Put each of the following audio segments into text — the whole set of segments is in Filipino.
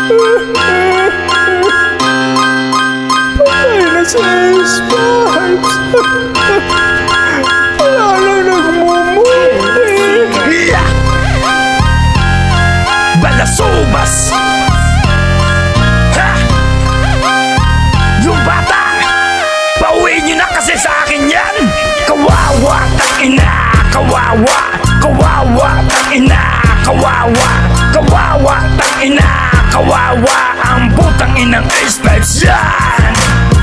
Patay na si Ace Pipes. Wala lang nagmumuti. Balasubas! Ha? Yung bata! Pauwiin nyo na kasi sa akin yan! Kawawa, tangina! Kawawa! Kawawa, tangina! Kawawa! Kawawa, tangina! Kawawa! Ang putang inang Ace Pipes yan!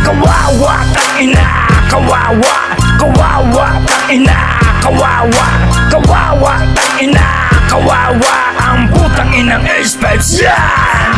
Kawawa, tangina! Kawawa! Kawawa, tangina! Kawawa! Kawawa, tangina! Kawawa! Ang putang inang Ace Pipes yan!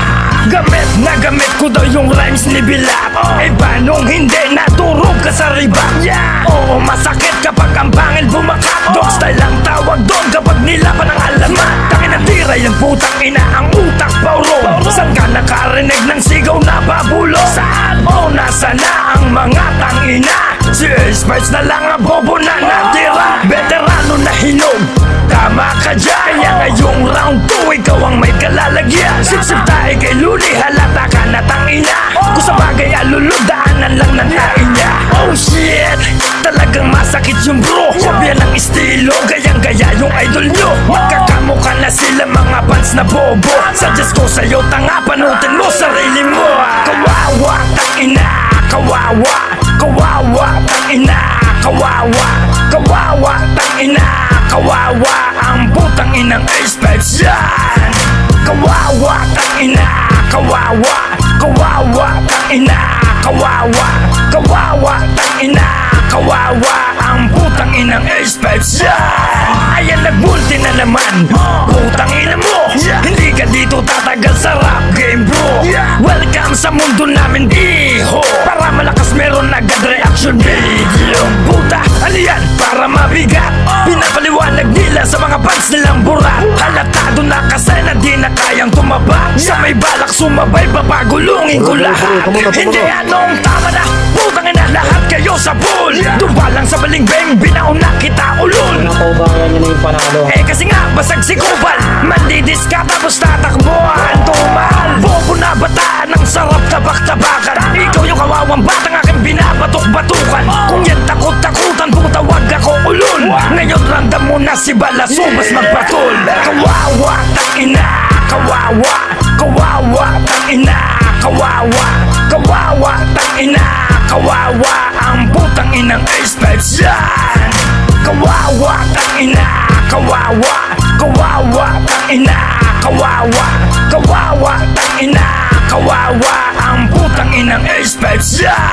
Gamit na gamit ko daw yung rhymes ni Bilap. Eh paanong hindi naturog ka sa ribak? Oo, masakit kapag ang pangil bumakat. Dog style ang tawag doon kapag nilaban ang alamat. Tangin na tira yung putang ina, ang utak pauro. Saan ka nakarinig ng sigaw na babulo? Saan? O nasa na ang mga tangina? Si Ace Pipes na lang ang bobo na natira. Veterano na hinog, tama ka dyan. Kaya ngayong round 2 ikaw ang may kalalagyan. Sip-sip tayo kay Luli, halata ka na tangina. Kung sa bagay alulod, daanan lang ng tain niya. Oh shit, talagang masakit yung bro. Kopya ng estilo, gayang-gaya yung idol nyo. Magkakamukha na sila mga fans na bobo. Suggest ko sa'yo, tanga, panutin mo sarili mo. Kawawa, tangina, kawawa. Kawawa, tangina, kawawa. Kawawa, tangina, kawawa. Ang putang inang Ace Pipes yan. Kawawa, tangina, kawawa. Kawawa, tangina, kawawa. Kawawa, tangina, kawawa. Ang putang inang Ace Pipes yan. Ayan, nagbulti na naman. Putang ina mo, hindi ka dito tatagal sa rap game bro. Welcome sa mundo namin iho. Para malakas meron agad reaction video. Puta, ano yan? Para mabigat. Pinapaliwanag nila sa mga fans nilang burat. Halatado na kasi na di na kayang tumaba. Sa may balak sumabay, papagulungin ko lahat. Hindi anong tama na, putang ina, lahat kayo sa pool. Dumpa lang sa balingbeng, binauna kita ulol. Nakaubayan nyo na yung panalo. Eh kasi nga, basag si Kupal. Mandidis ka tapos tatakbuhan. Tumal, bobo na bataan, ang sarap tabak-tabakan. Ikaw yung kawawang batang aking binabatok-batukan. Kung yan takot-takutan, putawag ako ulol. Ngayon randam mo na si Balasubas magpatul. Kawawa, tangina, kawawa. Kawawa, tangina, kawawa. Kawawa, tangina, kawawa. Ang putang inang Ace Pipes yan. Kawawa, tangina, kawawa. Kawawa, tangina, kawawa. Kawawa, tangina, kawawa. Ang putang inang Ace Pipes yan.